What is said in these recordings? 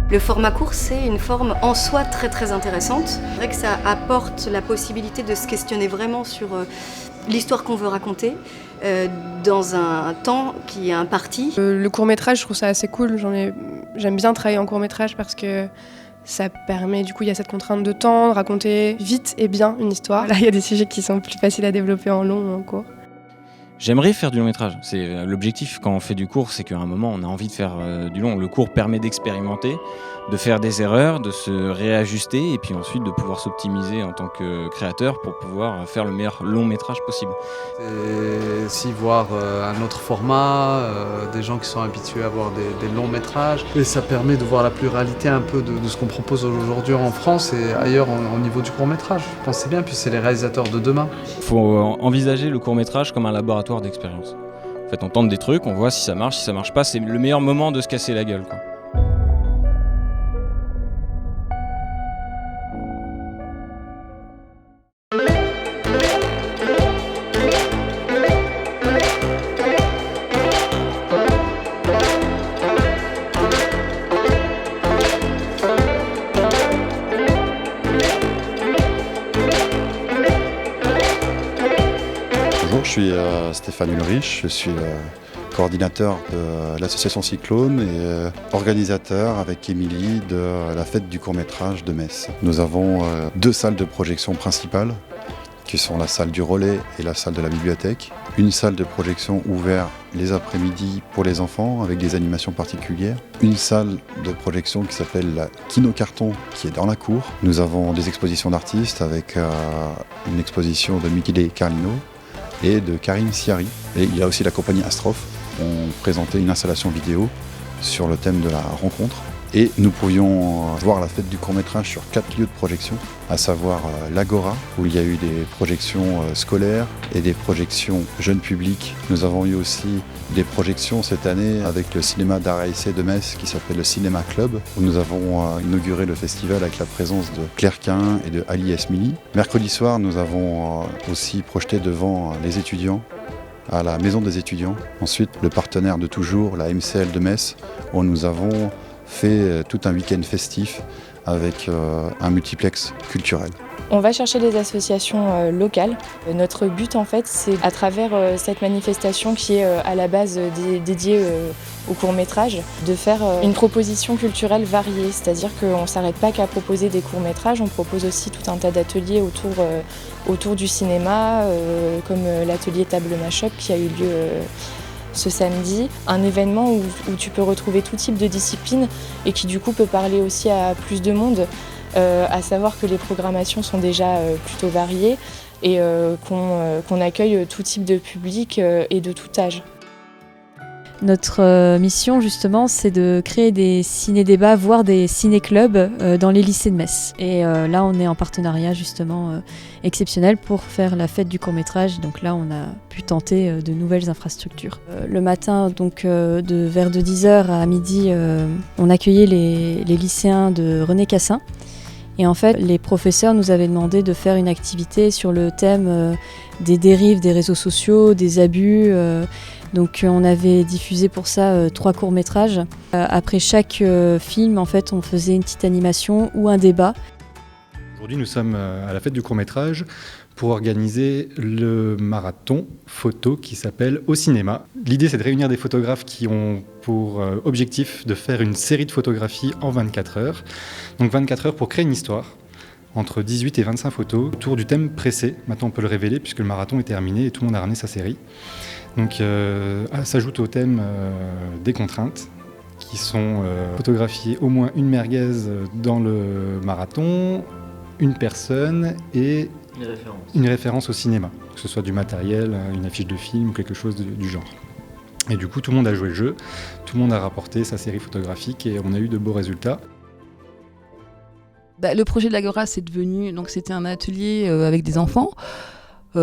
Le format court, c'est une forme en soi très très intéressante. C'est vrai que ça apporte la possibilité de se questionner vraiment sur l'histoire qu'on veut raconter dans un temps qui est imparti. Le court-métrage, je trouve ça assez cool. J'aime bien travailler en court-métrage parce que ça permet, du coup, il y a cette contrainte de temps, de raconter vite et bien une histoire. Là, il y a des sujets qui sont plus faciles à développer en long ou en court. J'aimerais faire du long métrage. C'est l'objectif quand on fait du court, c'est qu'à un moment on a envie de faire du long. Le court permet d'expérimenter, de faire des erreurs, de se réajuster et puis ensuite de pouvoir s'optimiser en tant que créateur pour pouvoir faire le meilleur long métrage possible. Et aussi voir un autre format, des gens qui sont habitués à voir des longs métrages. Et ça permet de voir la pluralité un peu de ce qu'on propose aujourd'hui en France et ailleurs au niveau du court métrage. Je pense que c'est bien, puis c'est les réalisateurs de demain. Il faut envisager le court métrage comme un laboratoire d'expérience. En fait, on tente des trucs, on voit si ça marche pas, c'est le meilleur moment de se casser la gueule, quoi. Bonjour, je suis Stéphane Ulrich, je suis coordinateur de l'association Cyclone et organisateur avec Émilie de la fête du court-métrage de Metz. Nous avons deux salles de projection principales qui sont la salle du relais et la salle de la bibliothèque. Une salle de projection ouverte les après-midi pour les enfants avec des animations particulières. Une salle de projection qui s'appelle la Kino Carton qui est dans la cour. Nous avons des expositions d'artistes avec une exposition de Michele Carlino et de Karim Siari. Et il y a aussi la compagnie Astrophe. On présentait une installation vidéo sur le thème de la rencontre. Et nous pouvions voir la fête du court-métrage sur 4 lieux de projection, à savoir l'Agora, où il y a eu des projections scolaires et des projections jeunes publics. Nous avons eu aussi des projections cette année avec le cinéma d'art et essai de Metz qui s'appelle le Cinéma Club, où nous avons inauguré le festival avec la présence de Claire Quin et de Ali Esmili. Mercredi soir, nous avons aussi projeté devant les étudiants à la Maison des étudiants. Ensuite, le partenaire de toujours, la MCL de Metz, où nous avons fait tout un week-end festif avec un multiplex culturel. On va chercher les associations locales. Notre but en fait, c'est à travers cette manifestation qui est à la base dédiée au court-métrage, de faire une proposition culturelle variée. C'est-à-dire qu'on ne s'arrête pas qu'à proposer des courts-métrages, on propose aussi tout un tas d'ateliers autour du cinéma, comme l'atelier Table Mashup qui a eu lieu ce samedi, un événement où tu peux retrouver tout type de disciplines et qui du coup peut parler aussi à plus de monde, à savoir que les programmations sont déjà plutôt variées et qu'on accueille tout type de public et de tout âge. Notre mission justement, c'est de créer des ciné-débats, voire des ciné-clubs dans les lycées de Metz. Et là, on est en partenariat justement exceptionnel pour faire la fête du court-métrage. Donc là, on a pu tenter de nouvelles infrastructures. Le matin, donc vers 10h à midi, on accueillait les lycéens de René Cassin. Et en fait, les professeurs nous avaient demandé de faire une activité sur le thème des dérives des réseaux sociaux, des abus. Donc on avait diffusé pour ça 3 courts-métrages. Après chaque film, en fait, on faisait une petite animation ou un débat. Aujourd'hui, nous sommes à la fête du court-métrage pour organiser le marathon photo qui s'appelle Au cinéma. L'idée, c'est de réunir des photographes qui ont pour objectif de faire une série de photographies en 24 heures. Donc 24 heures pour créer une histoire, entre 18 et 25 photos, autour du thème pressé. Maintenant, on peut le révéler puisque le marathon est terminé et tout le monde a ramené sa série. Donc s'ajoute au thème des contraintes, qui sont photographier au moins une merguez dans le marathon, une personne et une référence au cinéma, que ce soit du matériel, une affiche de film ou quelque chose du genre. Et du coup, tout le monde a joué le jeu, tout le monde a rapporté sa série photographique et on a eu de beaux résultats. Le projet de l'Agora, c'était un atelier avec des enfants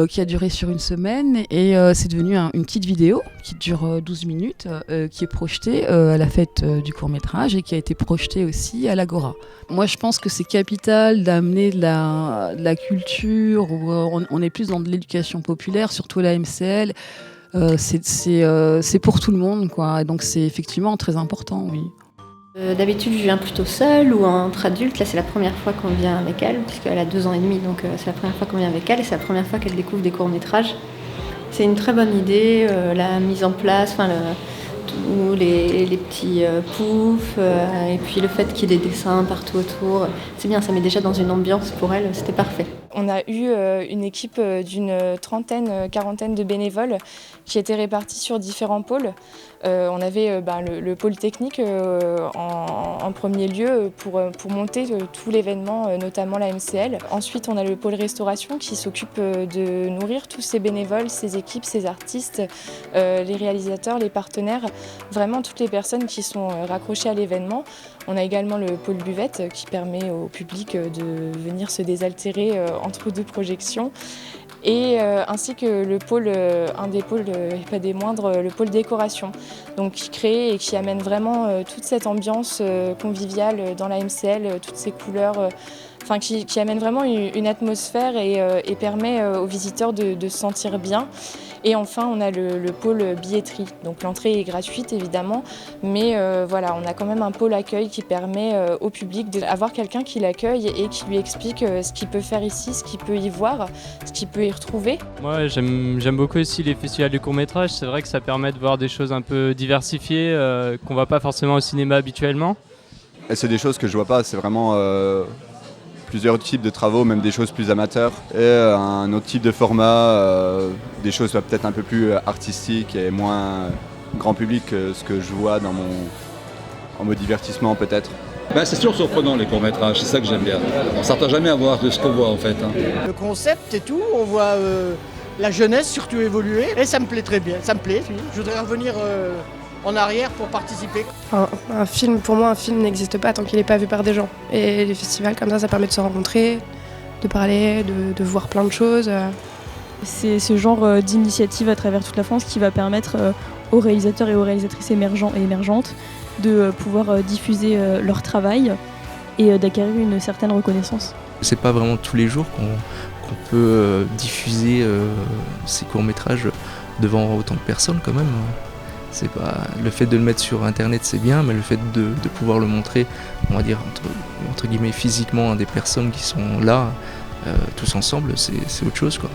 qui a duré sur une semaine et c'est devenu une petite vidéo qui dure 12 minutes, qui est projetée à la fête du court-métrage et qui a été projetée aussi à l'Agora. Moi, je pense que c'est capital d'amener de la culture, où on est plus dans de l'éducation populaire, surtout à la MCL. C'est pour tout le monde, quoi. Et donc c'est effectivement très important, oui. D'habitude, je viens plutôt seule ou entre adultes. Là, c'est la première fois qu'on vient avec elle, puisqu'elle a 2 ans et demi, donc c'est la première fois qu'on vient avec elle et c'est la première fois qu'elle découvre des courts-métrages. C'est une très bonne idée, la mise en place, tous les petits poufs, et puis le fait qu'il y ait des dessins partout autour. C'est bien, ça met déjà dans une ambiance pour elle, c'était parfait. On a eu une équipe d'une quarantaine de bénévoles qui étaient répartis sur différents pôles. On avait le pôle technique en premier lieu pour monter tout l'événement, notamment la MCL. Ensuite, on a le pôle restauration qui s'occupe de nourrir tous ces bénévoles, ces équipes, ces artistes, les réalisateurs, les partenaires, vraiment toutes les personnes qui sont raccrochées à l'événement. On a également le pôle buvette qui permet au public de venir se désaltérer entre 2 projections. Et ainsi que le pôle, un des pôles, et pas des moindres, le pôle décoration, donc qui crée et qui amène vraiment toute cette ambiance conviviale dans la MCL, toutes ces couleurs, qui amène vraiment une atmosphère et permet aux visiteurs de se sentir bien. Et enfin, on a le pôle billetterie. Donc l'entrée est gratuite évidemment, mais on a quand même un pôle accueil qui permet au public d'avoir quelqu'un qui l'accueille et qui lui explique ce qu'il peut faire ici, ce qu'il peut y voir, ce qu'il peut y retrouver. Moi, j'aime beaucoup aussi les festivals de court-métrage. C'est vrai que ça permet de voir des choses un peu diversifiées qu'on ne voit pas forcément au cinéma habituellement. Et c'est des choses que je vois pas, c'est vraiment plusieurs types de travaux, même des choses plus amateurs, et un autre type de format, des choses peut-être un peu plus artistiques et moins grand public que ce que je vois en mode divertissement peut-être. C'est toujours surprenant les courts-métrages, c'est ça que j'aime bien. On ne s'attend jamais à voir de ce qu'on voit en fait. Le concept et tout, on voit la jeunesse surtout évoluer et ça me plaît très bien, ça me plaît. Je voudrais revenir en arrière pour participer. Un film, pour moi, un film n'existe pas tant qu'il n'est pas vu par des gens. Et les festivals comme ça permet de se rencontrer, de parler, de voir plein de choses. C'est ce genre d'initiative à travers toute la France qui va permettre aux réalisateurs et aux réalisatrices émergents et émergentes de pouvoir diffuser leur travail et d'acquérir une certaine reconnaissance. C'est pas vraiment tous les jours qu'on peut diffuser ces courts-métrages devant autant de personnes quand même. C'est pas le fait de le mettre sur internet, c'est bien, mais le fait de pouvoir le montrer, on va dire entre guillemets physiquement à des personnes qui sont là tous ensemble, c'est autre chose quoi.